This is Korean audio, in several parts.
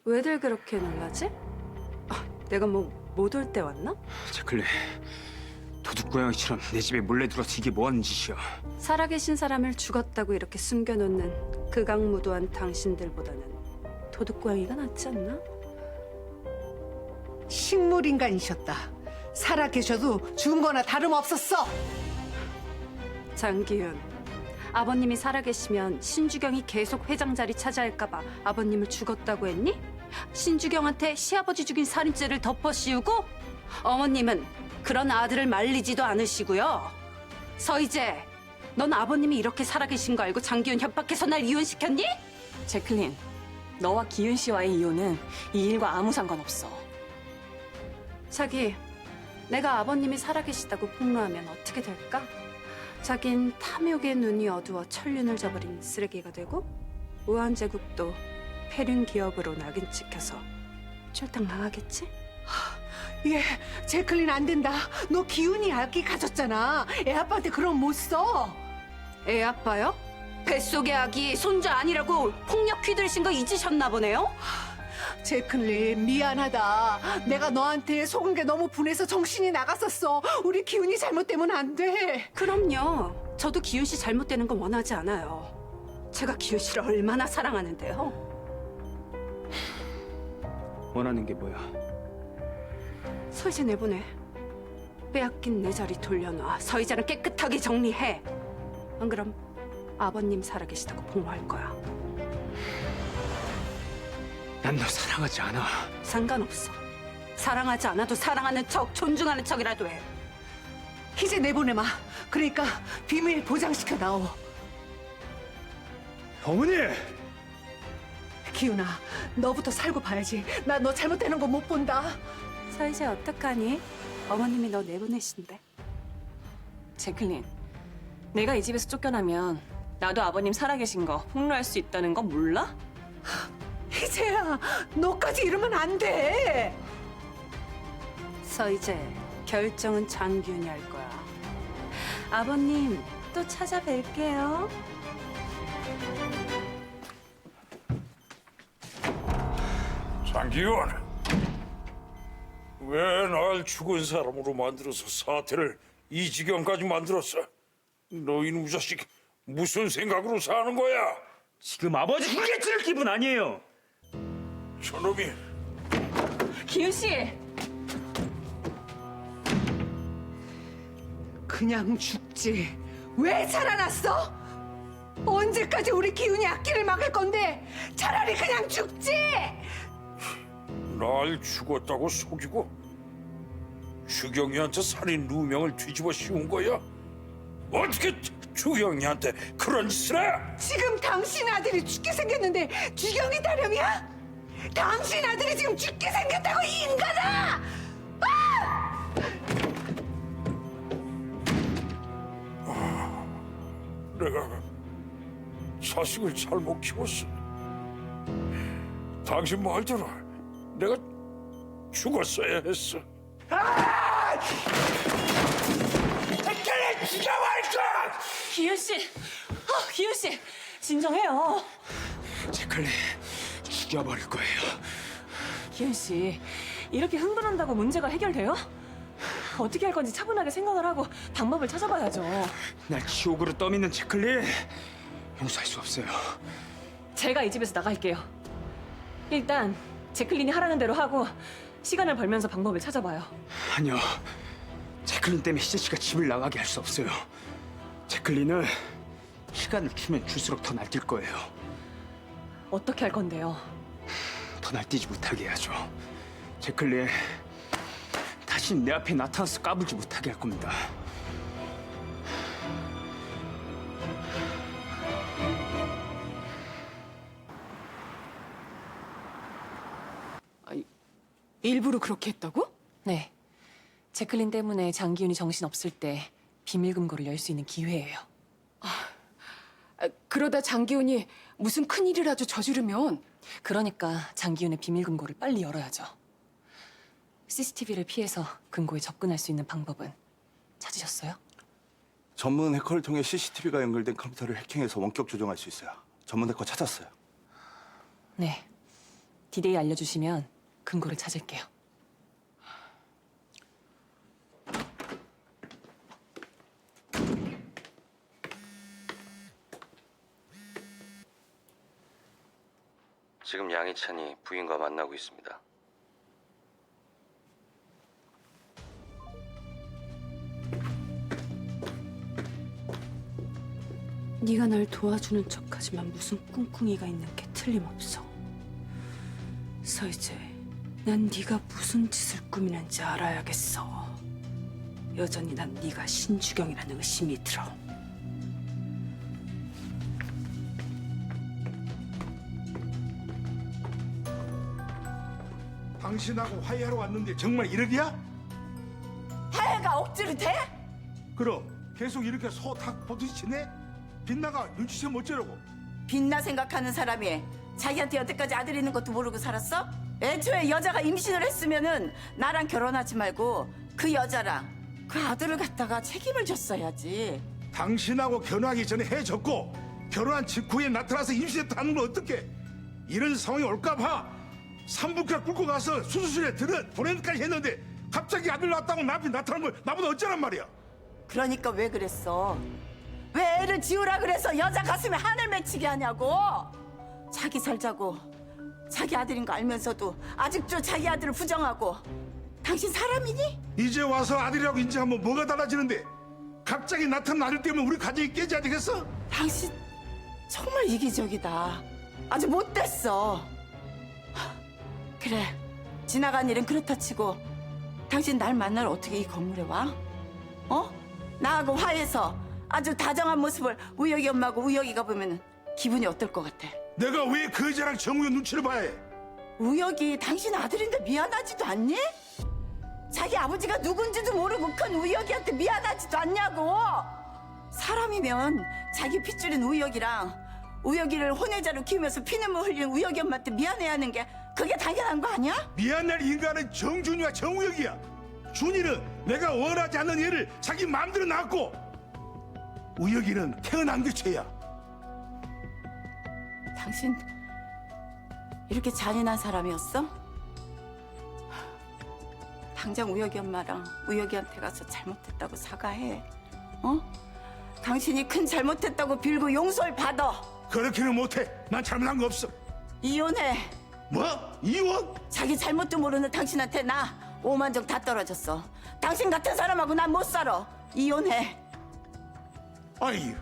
왜들 그렇게 놀라지? 내가 뭐 못 올 때 왔나? 제클리, 도둑고양이처럼 내 집에 몰래 들어서 이게 뭐 하는 짓이야? 살아계신 사람을 죽었다고 이렇게 숨겨놓는 극악무도한 당신들보다는 도둑고양이가 낫지 않나? 식물인간이셨다. 살아 계셔도 죽은 거나 다름없었어. 장기윤, 아버님이 살아계시면 신주경이 계속 회장 자리 차지할까봐 아버님을 죽었다고 했니? 신주경한테 시아버지 죽인 살인죄를 덮어씌우고 어머님은 그런 아들을 말리지도 않으시고요. 서희재, 넌 아버님이 이렇게 살아계신 거 알고 장기윤 협박해서 날 이혼시켰니? 제클린, 너와 기윤 씨와의 이혼은 이 일과 아무 상관없어. 자기, 내가 아버님이 살아계시다고 폭로하면 어떻게 될까? 자긴 탐욕의 눈이 어두워 천륜을 저버린 쓰레기가 되고 우한제국도 패륜 기업으로 낙인 찍혀서 쫄딱 망하겠지? 예, 제클린 안 된다. 너 기운이 얇게 가졌잖아. 애 아빠한테 그럼 못 써. 애 아빠요? 뱃속의 아기 손주 아니라고 폭력 휘둘신 거 잊으셨나 보네요? 제클린 미안하다. 내가 너한테 속은 게 너무 분해서 정신이 나갔었어. 우리 기운이 잘못되면 안 돼. 그럼요. 저도 기윤 씨 잘못되는 건 원하지 않아요. 제가 기윤 씨를 얼마나 사랑하는데요. 원하는 게 뭐야? 서희재 내보내. 빼앗긴 내 자리 돌려놔. 서희재는 깨끗하게 정리해. 안 그럼 아버님 살아계시다고 폭로할 거야. 난 너 사랑하지 않아. 상관없어. 사랑하지 않아도 사랑하는 척, 존중하는 척이라도 해. 이제 내보내마. 그러니까 비밀 보장시켜 나오. 어머니! 기훈아, 너부터 살고 봐야지. 나 너 잘못되는 거 못 본다. 서희재 어떡하니? 어머님이 너 내보내신대. 제클린, 내가 이 집에서 쫓겨나면 나도 아버님 살아계신 거 폭로할 수 있다는 거 몰라? 희재야, 너까지 이러면 안 돼. 서희재, 결정은 장기윤이 할 거야. 아버님, 또 찾아뵐게요. 장기현, 왜 날 죽은 사람으로 만들어서 사태를 이 지경까지 만들었어? 너 이놈 자식 무슨 생각으로 사는 거야? 지금 아버지 흉기 찌를 기분 아니에요. 저놈이 기윤 씨! 그냥 죽지. 왜 살아났어? 언제까지 우리 기훈이 악기를 막을 건데 차라리 그냥 죽지. 날 죽었다고 속이고 주경이한테 살인 누명을 뒤집어 씌운 거야? 어떻게 주경이한테 그런 짓을 해? 지금 당신 아들이 죽게 생겼는데 주경이 타령이야? 당신 아들이 지금 죽게 생겼다고 이 인간아! 내가 자식을 잘못 키웠어. 당신 말대로 내가 죽었어야 했어. 그래, 죽여버릴까! 기윤 씨! 기윤 씨! 진정해요. 제클리, 죽여버릴 거예요. 기윤 씨, 이렇게 흥분한다고 문제가 해결돼요? 어떻게 할 건지 차분하게 생각을 하고 방법을 찾아봐야죠. 날 지옥으로 떠미는 제클리, 용서할 수 없어요. 제가 이 집에서 나갈게요. 일단 제클린이 하라는 대로 하고 시간을 벌면서 방법을 찾아봐요. 아니요. 제클린 때문에 희재 씨가 집을 나가게 할 수 없어요. 제클린은 시간을 주면 줄수록 더 날뛸 거예요. 어떻게 할 건데요? 더 날뛰지 못하게 해야죠. 제클린 다시 내 앞에 나타나서 까불지 못하게 할 겁니다. 일부러 그렇게 했다고? 네. 제클린 때문에 장기윤이 정신 없을 때 비밀 금고를 열 수 있는 기회예요. 그러다 장기훈이 무슨 큰일이라도 저지르면 그러니까 장기윤의 비밀 금고를 빨리 열어야죠. CCTV를 피해서 금고에 접근할 수 있는 방법은 찾으셨어요? 전문 해커를 통해 CCTV가 연결된 컴퓨터를 해킹해서 원격 조정할 수 있어요. 전문 해커 찾았어요. 네. 디데이 알려주시면 금고를 찾을게요. 지금 양희찬이 부인과 만나고 있습니다. 네가 날 도와주는 척하지만 무슨 꿍꿍이가 있는 게 틀림없어. 서희재, 난 네가 무슨 짓을 꾸미는지 알아야겠어. 여전히 난 네가 신주경이라는 의심이 들어. 당신하고 화해하러 왔는데 정말 이러기야? 화해가 억지로 돼? 그럼 계속 이렇게 소탁 보듯이네? 빛나가 눈치채면 어쩌려고? 빛나 생각하는 사람이 자기한테 여태까지 아들 있는 것도 모르고 살았어? 애초에 여자가 임신을 했으면은 나랑 결혼하지 말고 그 여자랑 그 아들을 갖다가 책임을 졌어야지. 당신하고 결혼하기 전에 해줬고 결혼한 직후에 나타나서 임신했다는 건 어떡해? 이런 상황이 올까봐 산부인과 끌고 가서 수술실에 보내기까지 했는데 갑자기 아들 낳았다고 나한테 나타난 걸 나보다 어쩌란 말이야? 그러니까 왜 그랬어? 왜 애를 지우라 그래서 여자 가슴에 하늘 맺히게 하냐고? 자기 살자고 자기 아들인 거 알면서도 아직도 자기 아들을 부정하고. 당신 사람이니? 이제 와서 아들이라고 인정하면 뭐가 달라지는데 갑자기 나타난 아들 때문에 우리 가정이 깨져야 되겠어? 당신 정말 이기적이다. 아주 못됐어. 그래, 지나간 일은 그렇다 치고 당신 날 만나러 어떻게 이 건물에 와? 어? 나하고 화해해서 아주 다정한 모습을 우혁이 엄마하고 우혁이가 보면 기분이 어떨 것 같아? 내가 왜 그 여자랑 정우영 눈치를 봐야 해? 우혁이 당신 아들인데 미안하지도 않니? 자기 아버지가 누군지도 모르고 큰 우혁이한테 미안하지도 않냐고. 사람이면 자기 핏줄인 우혁이랑 우혁이를 혼외자로 키우면서 피눈물 흘리는 우혁이 엄마한테 미안해야 하는 게 그게 당연한 거 아니야? 미안할 인간은 정준이와 정우혁이야. 준이는 내가 원하지 않는 애를 자기 마음대로 낳았고 우혁이는 태어난 게 죄야. 당신 이렇게 잔인한 사람이었어? 당장 우혁이 엄마랑 우혁이한테 가서 잘못했다고 사과해. 어? 당신이 큰 잘못했다고 빌고 용서를 받아. 그렇게는 못해. 난 잘못한 거 없어. 이혼해. 뭐? 이혼? 자기 잘못도 모르는 당신한테 나 5만 정 다 떨어졌어. 당신 같은 사람하고 난 못 살아. 이혼해. 아니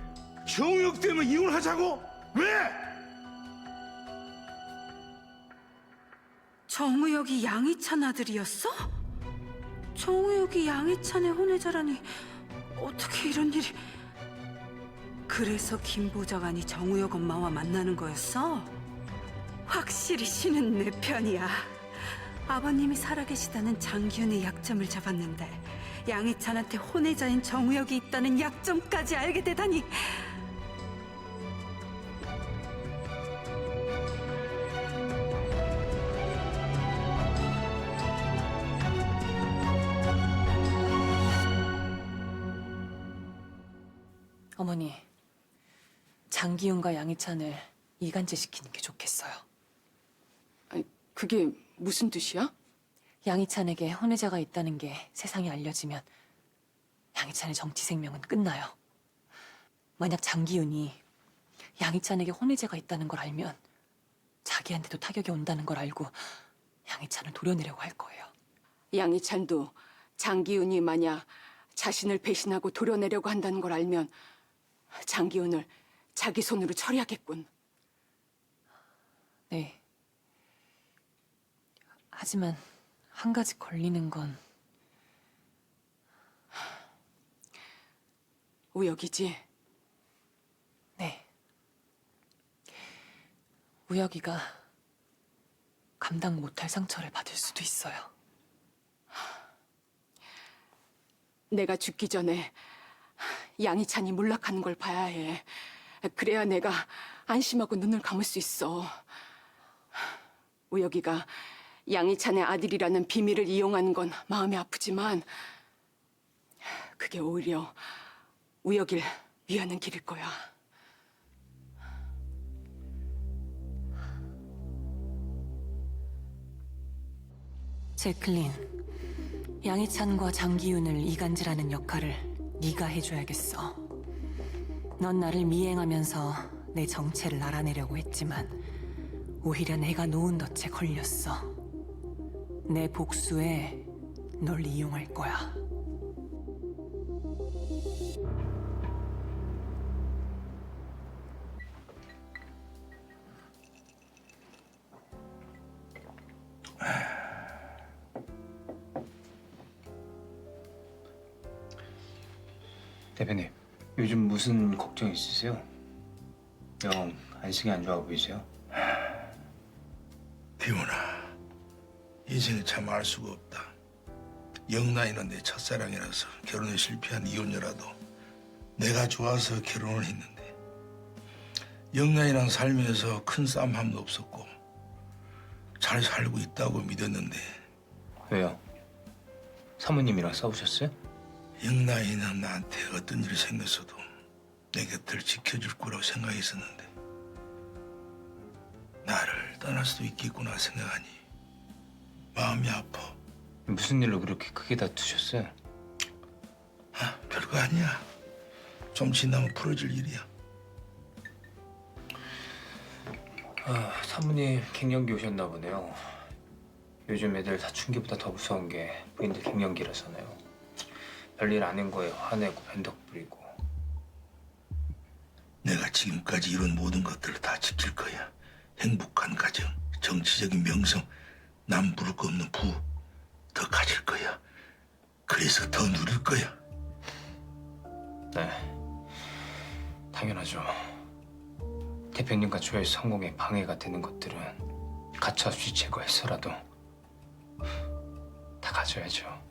정우혁 때문에 이혼하자고? 왜? 정우혁이 양희찬 아들이었어? 정우혁이 양희찬의 혼외자라니 어떻게 이런 일이... 그래서 김 보좌관이 정우혁 엄마와 만나는 거였어? 확실히 신은 내 편이야. 아버님이 살아계시다는 장기훈의 약점을 잡았는데 양희찬한테 혼외자인 정우혁이 있다는 약점까지 알게 되다니. 어머니, 장기훈과 양희찬을 이간질 시키는 게 좋겠어요. 아니, 그게 무슨 뜻이야? 양희찬에게 혼외자가 있다는 게 세상에 알려지면 양희찬의 정치 생명은 끝나요. 만약 장기훈이 양희찬에게 혼외자가 있다는 걸 알면 자기한테도 타격이 온다는 걸 알고 양희찬을 도려내려고 할 거예요. 양희찬도 장기훈이 만약 자신을 배신하고 도려내려고 한다는 걸 알면 장기훈을 자기 손으로 처리하겠군. 네. 하지만 한 가지 걸리는 건 우혁이지? 네. 우혁이가 감당 못할 상처를 받을 수도 있어요. 내가 죽기 전에 양희찬이 몰락하는 걸 봐야 해. 그래야 내가 안심하고 눈을 감을 수 있어. 우혁이가 양희찬의 아들이라는 비밀을 이용하는 건 마음이 아프지만 그게 오히려 우혁이를 위하는 길일 거야. 제클린, 양희찬과 장기윤을 이간질하는 역할을 네가 해줘야겠어. 넌 나를 미행하면서 내 정체를 알아내려고 했지만 오히려 내가 놓은 덫에 걸렸어. 내 복수에 널 이용할 거야. 대표님, 요즘 무슨 걱정 있으세요? 영 안식이 안 좋아 보이세요? 기훈아, 인생이 참 알 수가 없다. 영란이는 내 첫사랑이라서 결혼에 실패한 이혼녀라도 내가 좋아서 결혼을 했는데 영란이랑 살면서 큰 싸움함도 없었고 잘 살고 있다고 믿었는데 왜요? 사모님이랑 싸우셨어요? 영란이는 나한테 어떤 일이 생겼어도 내 곁을 지켜줄 거라고 생각했었는데 나를 떠날 수도 있겠구나 생각하니 마음이 아파. 무슨 일로 그렇게 크게 다투셨어요? 아, 별거 아니야. 좀 지나면 풀어질 일이야. 사모님 갱년기 오셨나 보네요. 요즘 애들 사춘기보다 더 무서운 게 부인들 갱년기라서나요. 별일 아닌 거에 화내고 변덕 부리고. 내가 지금까지 이룬 모든 것들을 다 지킬 거야. 행복한 가정, 정치적인 명성, 남 부를 거 없는 부 더 가질 거야. 그래서 더 누릴 거야. 네, 당연하죠. 대표님과 저의 성공에 방해가 되는 것들은 가차없이 제거해서라도 다 가져야죠.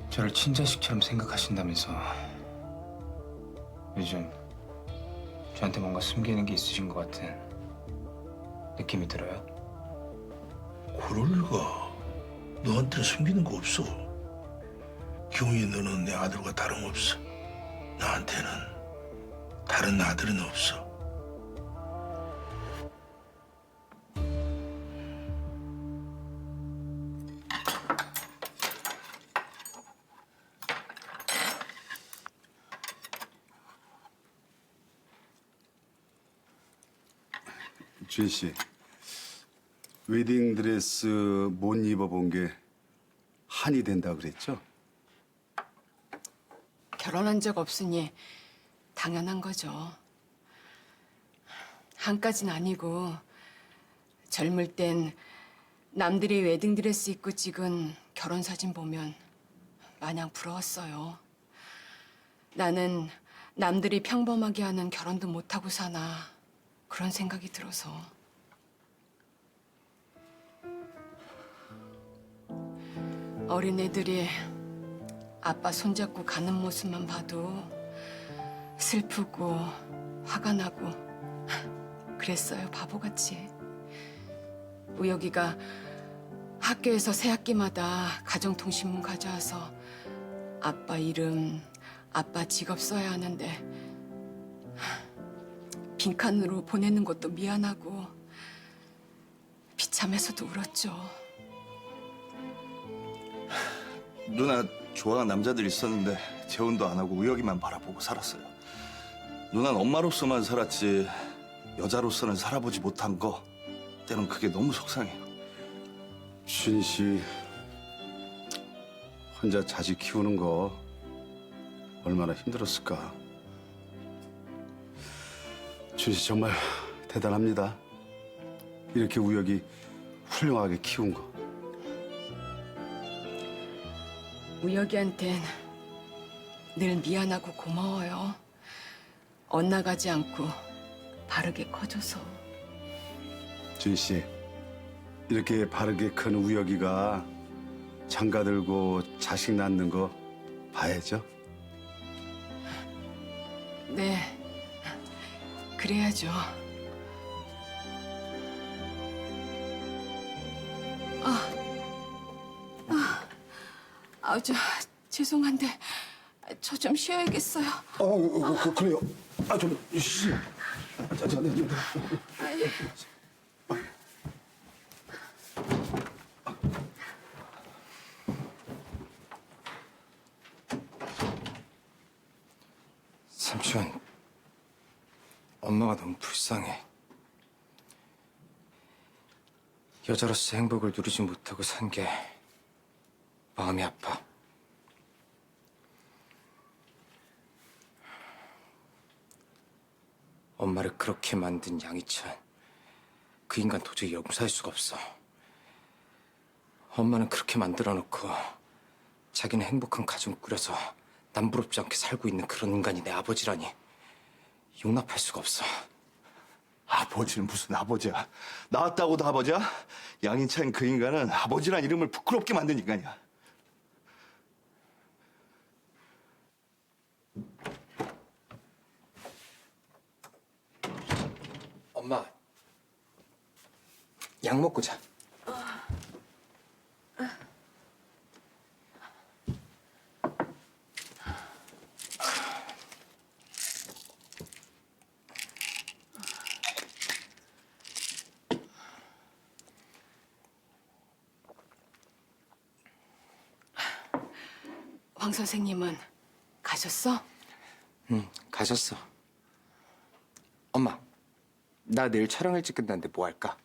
저를 친자식처럼 생각하신다면서 요즘 저한테 뭔가 숨기는 게 있으신 것 같은 느낌이 들어요. 그럴 리가. 너한테 숨기는 거 없어. 기훈이 너는 내 아들과 다름없어. 나한테는 다른 아들은 없어. 주희 씨, 웨딩 드레스 못 입어본 게 한이 된다 그랬죠? 결혼한 적 없으니 당연한 거죠. 한까진 아니고 젊을 땐 남들이 웨딩드레스 입고 찍은 결혼사진 보면 마냥 부러웠어요. 나는 남들이 평범하게 하는 결혼도 못하고 사나 그런 생각이 들어서. 어린애들이 아빠 손잡고 가는 모습만 봐도 슬프고 화가 나고 그랬어요, 바보같이. 우혁이가 학교에서 새 학기마다 가정통신문 가져와서 아빠 이름, 아빠 직업 써야 하는데 빈칸으로 보내는 것도 미안하고 비참해서도 울었죠. 누나 좋아하는 남자들 있었는데 재혼도 안 하고 우혁이만 바라보고 살았어요. 누난 엄마로서만 살았지 여자로서는 살아보지 못한 거 때론 그게 너무 속상해요. 주희 씨 혼자 자식 키우는 거 얼마나 힘들었을까. 주희 씨 정말 대단합니다. 이렇게 우혁이 훌륭하게 키운 거. 우혁이한텐 늘 미안하고 고마워요. 엇나가지 않고 바르게 커줘서. 주희 씨, 이렇게 바르게 큰 우혁이가 장가 들고 자식 낳는 거 봐야죠. 네, 그래야죠. 죄송한데 저 좀 쉬어야겠어요. 그래요. 좀 쉬. 삼촌, 엄마가 너무 불쌍해. 여자로서 행복을 누리지 못하고 산 게 마음이 아파. 엄마를 그렇게 만든 양희찬, 그 인간 도저히 용서할 수가 없어. 엄마는 그렇게 만들어놓고 자기는 행복한 가정을 꾸려서 남부럽지 않게 살고 있는 그런 인간이 내 아버지라니 용납할 수가 없어. 아버지는 무슨 아버지야? 나왔다고도 아버지야? 양희찬 그 인간은 아버지란 이름을 부끄럽게 만든 인간이야. 엄마, 약 먹고 자. 황 선생님은 가셨어? 응, 가셨어. 엄마, 나 내일 촬영 일찍 끝났는데 뭐 할까?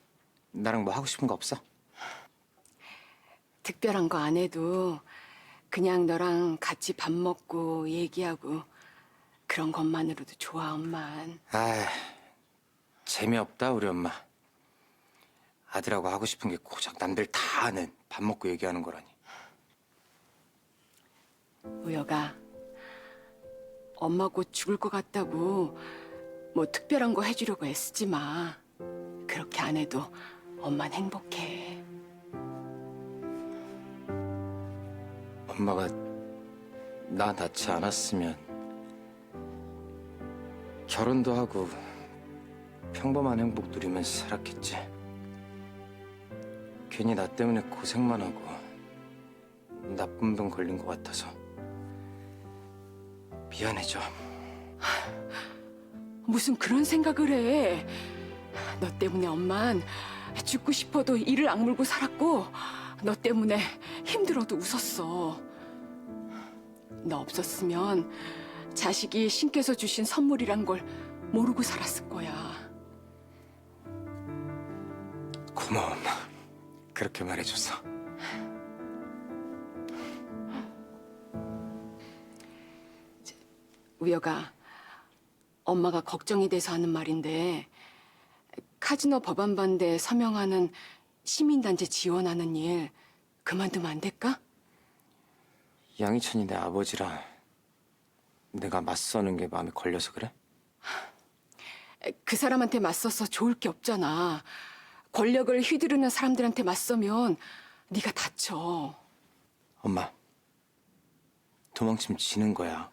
나랑 뭐 하고 싶은 거 없어? 특별한 거 안 해도 그냥 너랑 같이 밥 먹고 얘기하고 그런 것만으로도 좋아, 엄만. 아, 재미없다 우리 엄마. 아들하고 하고 싶은 게 고작 남들 다 아는 밥 먹고 얘기하는 거라니. 우여가 엄마 곧 죽을 것 같다고 뭐 특별한 거 해주려고 애쓰지 마. 그렇게 안 해도 엄만 행복해. 엄마가 나 낳지 않았으면 결혼도 하고 평범한 행복 누리면서 살았겠지. 괜히 나 때문에 고생만 하고 나쁜 병 걸린 것 같아서 미안해져. 무슨 그런 생각을 해. 너 때문에 엄만 죽고 싶어도 이를 악물고 살았고 너 때문에 힘들어도 웃었어. 너 없었으면 자식이 신께서 주신 선물이란 걸 모르고 살았을 거야. 고마워 엄마. 그렇게 말해줘서. 우여가 엄마가 걱정이 돼서 하는 말인데 카지노 법안 반대에 서명하는 시민단체 지원하는 일 그만두면 안 될까? 양희찬이 내 아버지라 내가 맞서는 게 마음에 걸려서 그래? 그 사람한테 맞서서 좋을 게 없잖아. 권력을 휘두르는 사람들한테 맞서면 네가 다쳐. 엄마, 도망치면 지는 거야.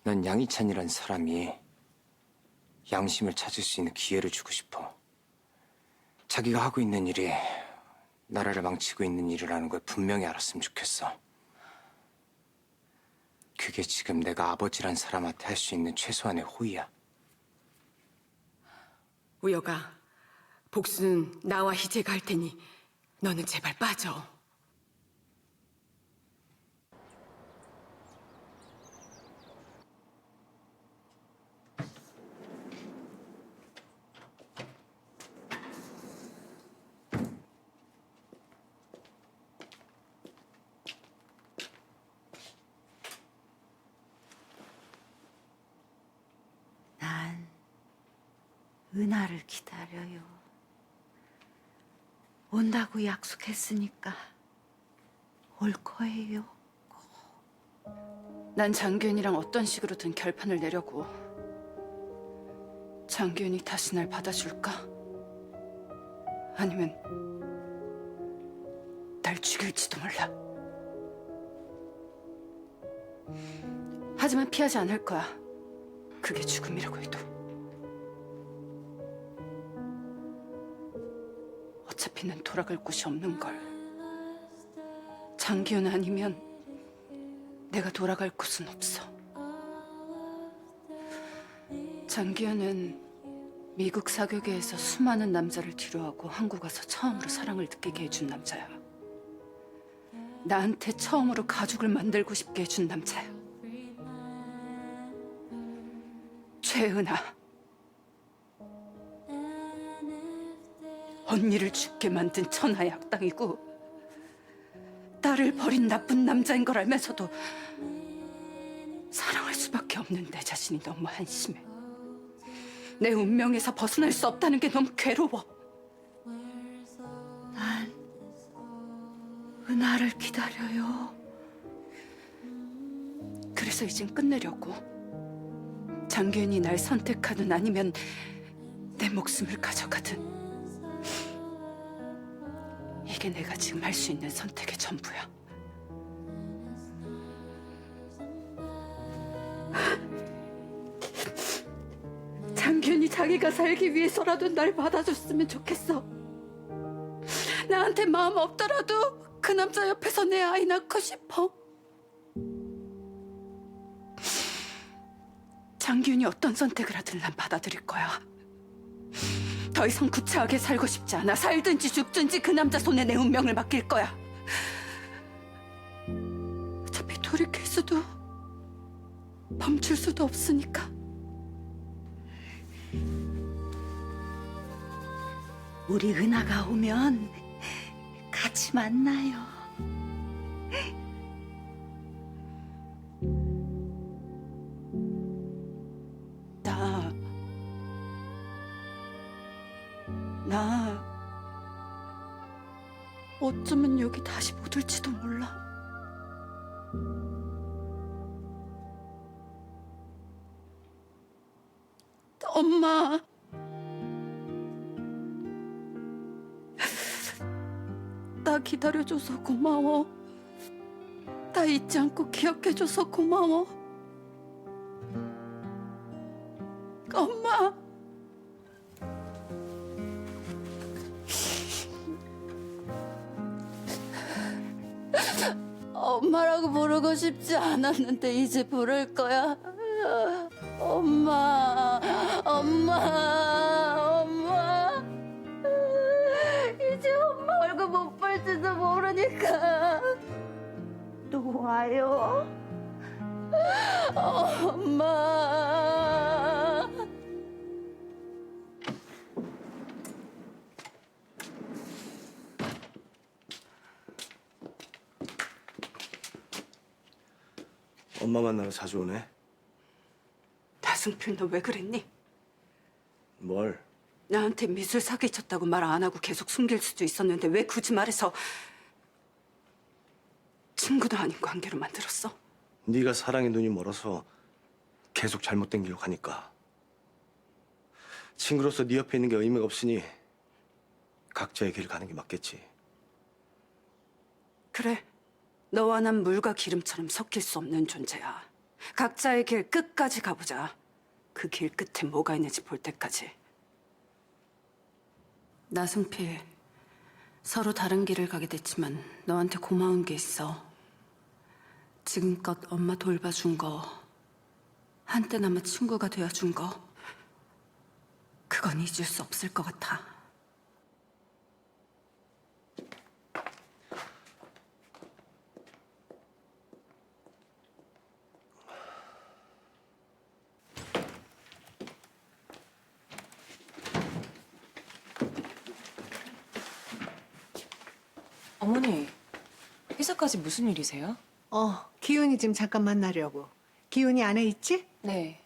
난 양희찬이란 사람이 양심을 찾을 수 있는 기회를 주고 싶어. 자기가 하고 있는 일이 나라를 망치고 있는 일이라는 걸 분명히 알았으면 좋겠어. 그게 지금 내가 아버지란 사람한테 할 수 있는 최소한의 호의야. 우여가 복수는 나와 희재가 할 테니 너는 제발 빠져. 난 은하를 기다려요. 온다고 약속했으니까 올 거예요. 난 장규현이랑 어떤 식으로든 결판을 내려고. 장규현이 다시 날 받아줄까? 아니면 날 죽일지도 몰라. 하지만 피하지 않을 거야. 그게 죽음이라고 해도. 어차피는 돌아갈 곳이 없는 걸. 장기현 아니면 내가 돌아갈 곳은 없어. 장기현은 미국 사교계에서 수많은 남자를 뒤로하고 한국 와서 처음으로 사랑을 느끼게 해준 남자야. 나한테 처음으로 가족을 만들고 싶게 해준 남자야. 최은아, 언니를 죽게 만든 천하의 악당이고 나를 버린 나쁜 남자인 걸 알면서도 사랑할 수밖에 없는 내 자신이 너무 한심해. 내 운명에서 벗어날 수 없다는 게 너무 괴로워. 난 은하를 기다려요. 그래서 이젠 끝내려고. 장기현이 날 선택하든 아니면 내 목숨을 가져가든 이게 내가 지금 할 수 있는 선택의 전부야. 장기현이 자기가 살기 위해서라도 날 받아줬으면 좋겠어. 나한테 마음 없더라도 그 남자 옆에서 내 아이 낳고 싶어. 장기훈이 어떤 선택을 하든 난 받아들일 거야. 더 이상 구차하게 살고 싶지 않아. 살든지 죽든지 그 남자 손에 내 운명을 맡길 거야. 어차피 돌이킬 수도 멈출 수도 없으니까. 우리 은하가 오면 같이 만나요. 나 어쩌면 여기 다시 못 올지도 몰라. 엄마, 나 기다려줘서 고마워. 나 잊지 않고 기억해줘서 고마워. 엄마. 엄마라고 부르고 싶지 않았는데 이제 부를 거야. 엄마, 엄마, 엄마. 이제 엄마 얼굴 못 볼지도 모르니까 또 와요. 엄마. 엄마 만나러 자주 오네. 나승필, 너 왜 그랬니? 뭘? 나한테 미술 사기쳤다고 말 안 하고 계속 숨길 수도 있었는데 왜 굳이 말해서 친구도 아닌 관계로 만들었어? 네가 사랑에 눈이 멀어서 계속 잘못된 길로 가니까. 친구로서 네 옆에 있는 게 의미가 없으니 각자의 길 가는 게 맞겠지. 그래. 너와 난 물과 기름처럼 섞일 수 없는 존재야. 각자의 길 끝까지 가보자. 그 길 끝에 뭐가 있는지 볼 때까지. 나승필, 서로 다른 길을 가게 됐지만 너한테 고마운 게 있어. 지금껏 엄마 돌봐준 거, 한때나마 친구가 되어준 거, 그건 잊을 수 없을 것 같아. 어머니, 회사까지 무슨 일이세요? 기훈이 지금 잠깐 만나려고. 기훈이 안에 있지? 네.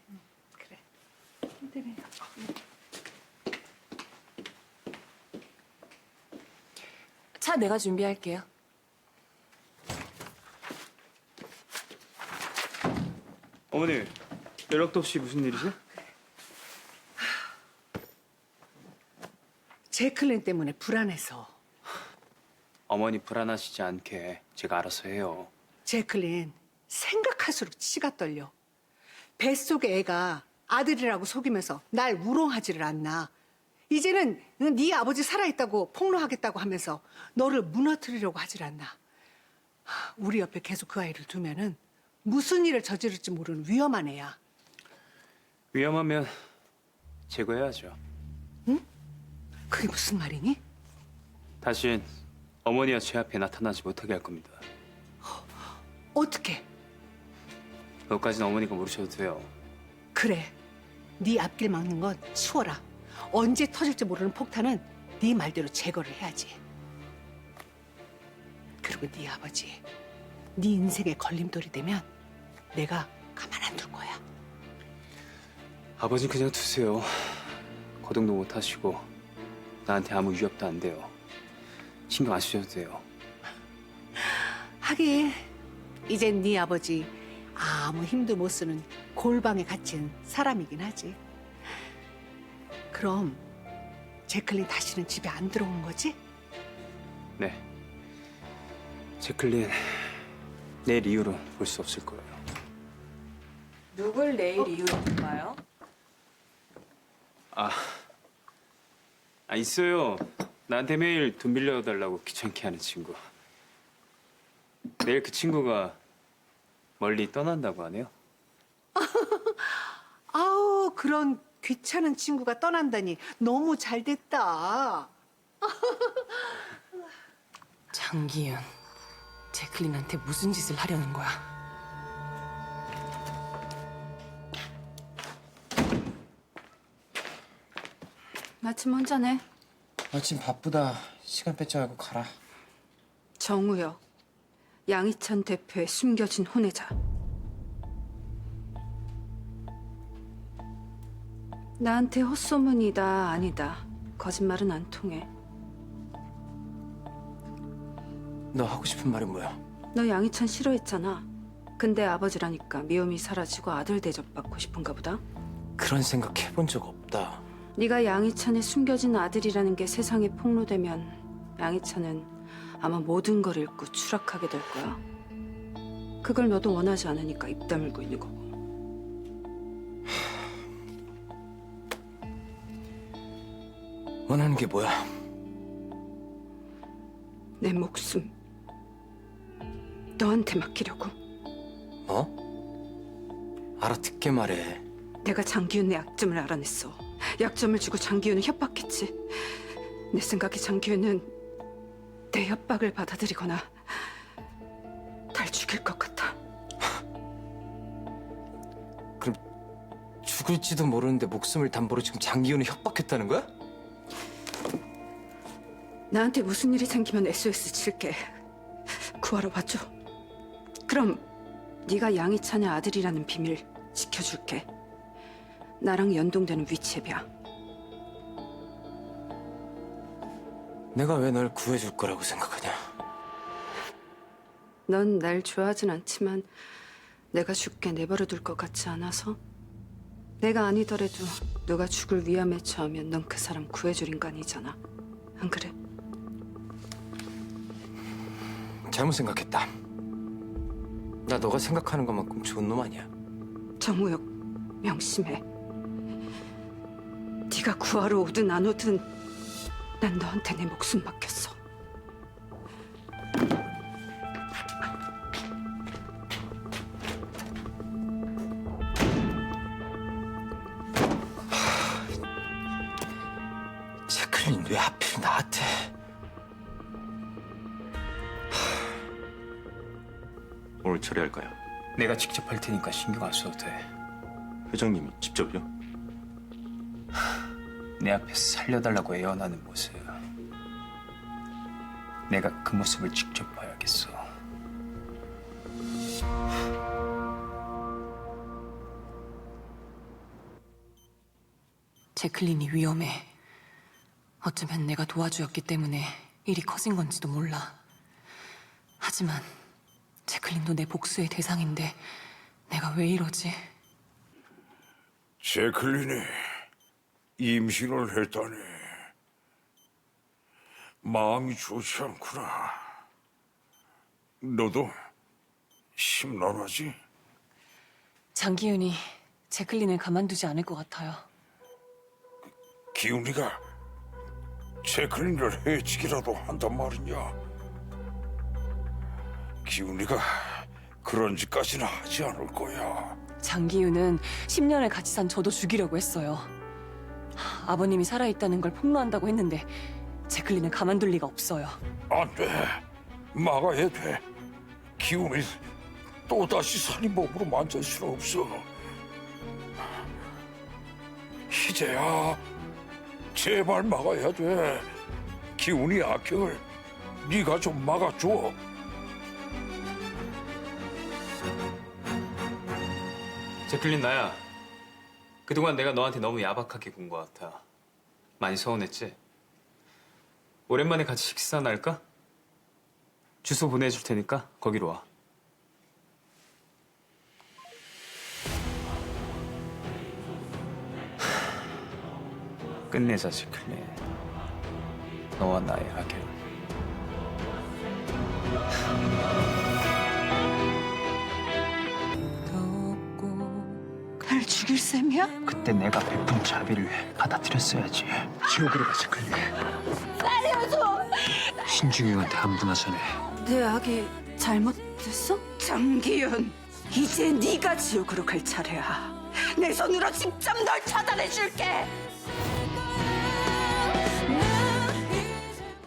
그래. 차 내가 준비할게요. 어머니, 연락도 없이 무슨 일이세요? 제클린 때문에 불안해서. 어머니 불안하시지 않게 제가 알아서 해요. 제클린 생각할수록 치가 떨려. 뱃속에 애가 아들이라고 속이면서 날 우롱하지를 않나. 이제는 네 아버지 살아있다고 폭로하겠다고 하면서 너를 무너뜨리려고 하질 않나. 우리 옆에 계속 그 아이를 두면은 무슨 일을 저지를지 모르는 위험한 애야. 위험하면 제거해야죠. 그게 무슨 말이니? 다신 어머니와 제 앞에 나타나지 못하게 할 겁니다. 어떻게? 그것까지는 어머니가 모르셔도 돼요. 그래. 네 앞길 막는 건 치워라. 언제 터질지 모르는 폭탄은 네 말대로 제거를 해야지. 그리고 네 아버지, 네 인생의 걸림돌이 되면 내가 가만 안 둘 거야. 아버지 그냥 두세요. 거동도 못 하시고 나한테 아무 위협도 안 돼요. 신경 안 쓰셔도 돼요. 하긴 이젠 네 아버지 아무 힘도 못 쓰는 골방에 갇힌 사람이긴 하지. 그럼 제클린 다시는 집에 안 들어오는 거지? 네. 제클린 내일 이후로 볼 수 없을 거예요. 누굴 내일 이유로 볼까요? 있어요. 나한테 매일 돈 빌려달라고 귀찮게 하는 친구. 내일 그 친구가 멀리 떠난다고 하네요. 아우, 그런 귀찮은 친구가 떠난다니 너무 잘 됐다. 장기윤, 제클린한테 무슨 짓을 하려는 거야? 마침 혼자네. 마침 바쁘다. 시간 뺏지 말고 가라. 정우혁, 양희찬 대표의 숨겨진 혼외자. 나한테 헛소문이다 아니다. 거짓말은 안 통해. 너 하고 싶은 말이 뭐야? 너 양희찬 싫어했잖아. 근데 아버지라니까 미움이 사라지고 아들 대접받고 싶은가 보다. 그런 생각 해본 적 없다. 네가 양희찬의 숨겨진 아들이라는 게 세상에 폭로되면 양희찬은 아마 모든 걸 잃고 추락하게 될 거야. 그걸 너도 원하지 않으니까 입 다물고 있는 거고. 원하는 게 뭐야? 내 목숨 너한테 맡기려고. 뭐? 알아듣게 말해. 내가 장기훈의 약점을 알아냈어. 약점을 주고 장기훈은 협박했지. 내 생각에 장기훈은 내 협박을 받아들이거나 날 죽일 것 같아. 그럼 죽을지도 모르는데 목숨을 담보로 지금 장기훈을 협박했다는 거야? 나한테 무슨 일이 생기면 SOS 칠게. 구하러 와줘. 그럼 네가 양희찬의 아들이라는 비밀 지켜줄게. 나랑 연동되는 위치에 봐. 내가 왜 널 구해줄 거라고 생각하냐? 넌 날 좋아하진 않지만 내가 죽게 내버려 둘 것 같지 않아서? 내가 아니더라도 너가 죽을 위험에 처하면 넌 그 사람 구해줄 인간이잖아. 안 그래? 잘못 생각했다. 나 너가 생각하는 것만큼 좋은 놈 아니야. 정우혁, 명심해. 네가 구하러 오든 안 오든 난 너한테 내 목숨 맡겼어. 제클린 왜 하필 나한테? 오늘 처리할까요? 내가 직접 할 테니까 신경 안 써도 돼. 회장님이 직접요? 내 앞에서 살려달라고 애원하는 모습. 내가 그 모습을 직접 봐야겠어. 제클린이 위험해. 어쩌면 내가 도와주었기 때문에 일이 커진 건지도 몰라. 하지만 제클린도 내 복수의 대상인데 내가 왜 이러지? 제클린이 임신을 했다니. 마음이 좋지 않구나. 너도 심란하지? 장기윤이 제클린을 가만두지 않을 것 같아요. 기훈이가 제클린을 해치기라도 한단 말이냐? 기훈이가 그런 짓까지는 하지 않을 거야. 장기윤은 10년을 같이 산 저도 죽이려고 했어요. 아버님이 살아있다는 걸 폭로한다고 했는데 제클린을 가만둘 리가 없어요. 안 돼. 막아야 돼. 기운을 또다시 살인 몸으로 만들 수는 없어. 희재야, 제발 막아야 돼. 기운이 악행을 네가 좀 막아줘. 제클린 나야. 그동안 내가 너한테 너무 야박하게 군 것 같아. 많이 서운했지? 오랜만에 같이 식사나 할까? 주소 보내줄 테니까 거기로 와. 끝내자, 제클린. 너와 나의 악연. 날 죽일 셈이야? 그때 내가 베푼 자비를 받아들였어야지. 지옥으로 가, 제클린. 살려줘! 신중형한테 한 분화 전에 내 악이 잘못됐어? 장기윤, 이제 네가 지옥으로 갈 차례야. 내 손으로 직접 널 처단해 줄게.